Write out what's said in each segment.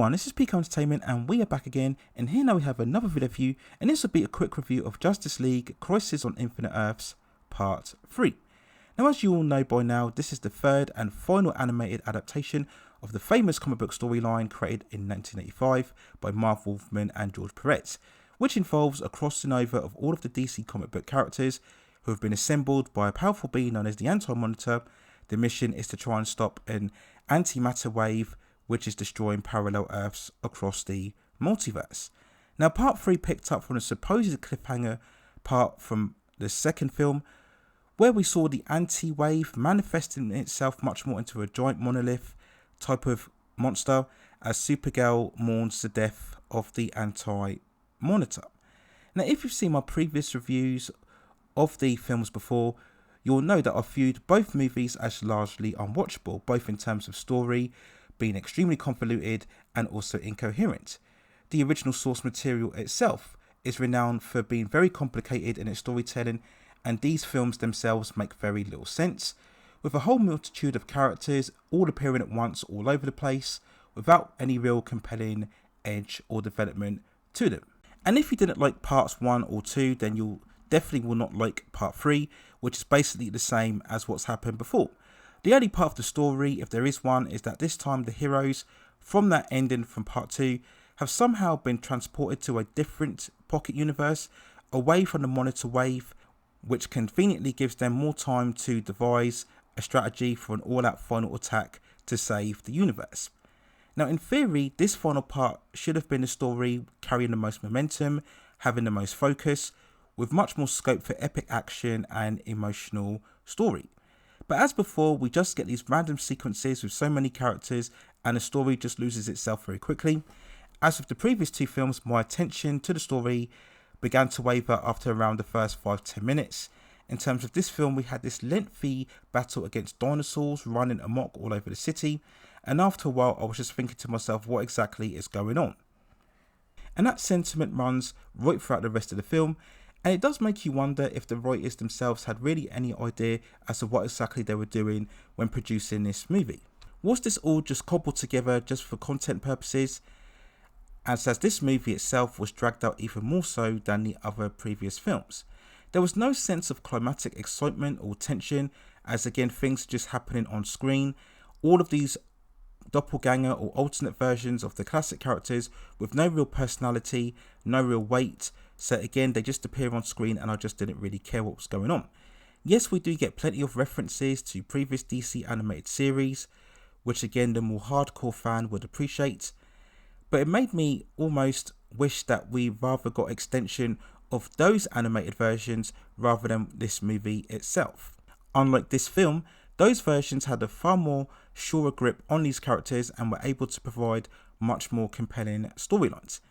everyone, this is Pico Entertainment and we are back again, and here now we have another video for you, and this will be a quick review of Justice League Crisis on Infinite Earths Part 3. Now, as you all know by now, this is the third and final animated adaptation of the famous comic book storyline created in 1985 by Marv Wolfman and George Perez, which involves a crossing over of all of the DC comic book characters who have been assembled by a powerful being known as the Anti-Monitor. The mission is to try and stop an antimatter wave which is destroying parallel Earths across the multiverse. Now, Part 3 picked up from a supposed cliffhanger part from the second film, where we saw the anti-wave manifesting itself much more into a giant monolith type of monster as Supergirl mourns the death of the Anti-Monitor. Now, if you've seen my previous reviews of the films before, you'll know that I've viewed both movies as largely unwatchable, both in terms of story, being extremely convoluted and also incoherent. The original source material itself is renowned for being very complicated in its storytelling, and these films themselves make very little sense, with a whole multitude of characters all appearing at once all over the place without any real compelling edge or development to them. And if you didn't like parts 1 or 2, then you definitely will not like part 3, which is basically the same as what's happened before. The only part of the story, if there is one, is that this time the heroes from that ending from part 2 have somehow been transported to a different pocket universe away from the Monitor wave, which conveniently gives them more time to devise a strategy for an all-out final attack to save the universe. Now, in theory, this final part should have been the story carrying the most momentum, having the most focus, with much more scope for epic action and emotional story. But as before, we just get these random sequences with so many characters and the story just loses itself very quickly. As with the previous two films, my attention to the story began to waver after around the first 5-10 minutes. In terms of this film, we had this lengthy battle against dinosaurs running amok all over the city, and after a while I was just thinking to myself, what exactly is going on? And that sentiment runs right throughout the rest of the film. And it does make you wonder if the writers themselves had really any idea as to what exactly they were doing when producing this movie. Was this all just cobbled together just for content purposes? As this movie itself was dragged out even more so than the other previous films. There was no sense of climatic excitement or tension, as again things are just happening on screen. All of these doppelganger or alternate versions of the classic characters with no real personality, no real weight. So again, they just appear on screen and I just didn't really care what was going on. Yes, we do get plenty of references to previous DC animated series, which again the more hardcore fan would appreciate. But it made me almost wish that we rather got extension of those animated versions rather than this movie itself. Unlike this film, those versions had a far more surer grip on these characters and were able to provide much more compelling storylines.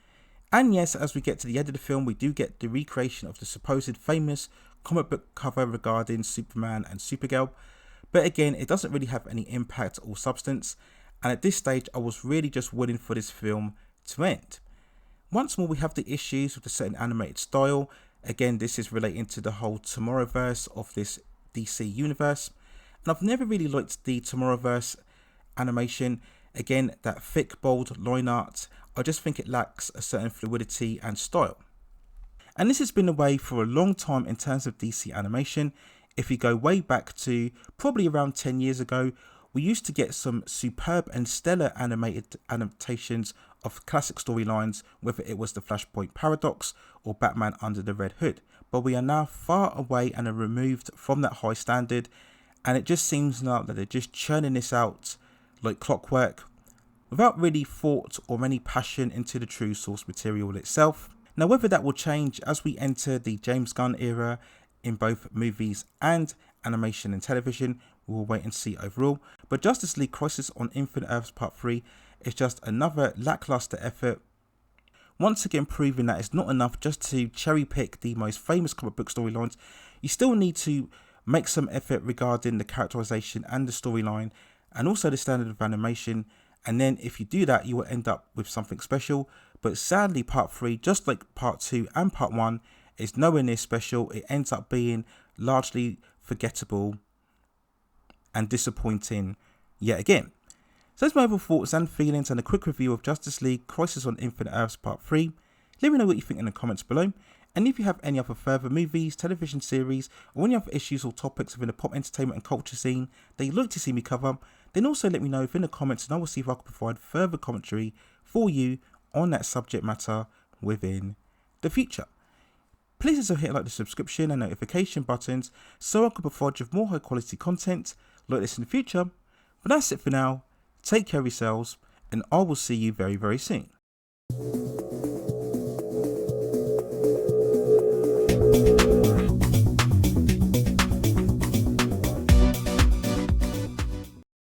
And yes, as we get to the end of the film, we do get the recreation of the supposed famous comic book cover regarding Superman and Supergirl. But again, it doesn't really have any impact or substance. And at this stage, I was really just waiting for this film to end. Once more, we have the issues with the certain animated style. Again, this is relating to the whole Tomorrowverse of this DC universe. And I've never really liked the Tomorrowverse animation. Again, that thick, bold line art, I just think it lacks a certain fluidity and style. And this has been the way for a long time in terms of DC animation. If you go way back to probably around 10 years ago, we used to get some superb and stellar animated adaptations of classic storylines, whether it was the Flashpoint Paradox or Batman Under the Red Hood. But we are now far away and are removed from that high standard, and it just seems now that they're just churning this out like clockwork, without really thought or any passion into the true source material itself. Now, whether that will change as we enter the James Gunn era in both movies and animation and television, we'll wait and see overall. But Justice League Crisis on Infinite Earths Part 3 is just another lackluster effort, once again proving that it's not enough just to cherry pick the most famous comic book storylines. You still need to make some effort regarding the characterization and the storyline, and also the standard of animation. And then if you do that, you will end up with something special. But sadly, part 3, just like part 2 and part 1, is nowhere near special. It ends up being largely forgettable and disappointing yet again. So that's my overall thoughts and feelings and a quick review of Justice League Crisis on Infinite Earths Part 3. Let me know what you think in the comments below. And if you have any other further movies, television series, or any other issues or topics within the pop entertainment and culture scene that you'd like to see me cover, then also let me know within the comments and I will see if I can provide further commentary for you on that subject matter within the future. Please also hit like the subscription and notification buttons so I can provide you with more high quality content like this in the future. But that's it for now. Take care of yourselves and I will see you very, very soon.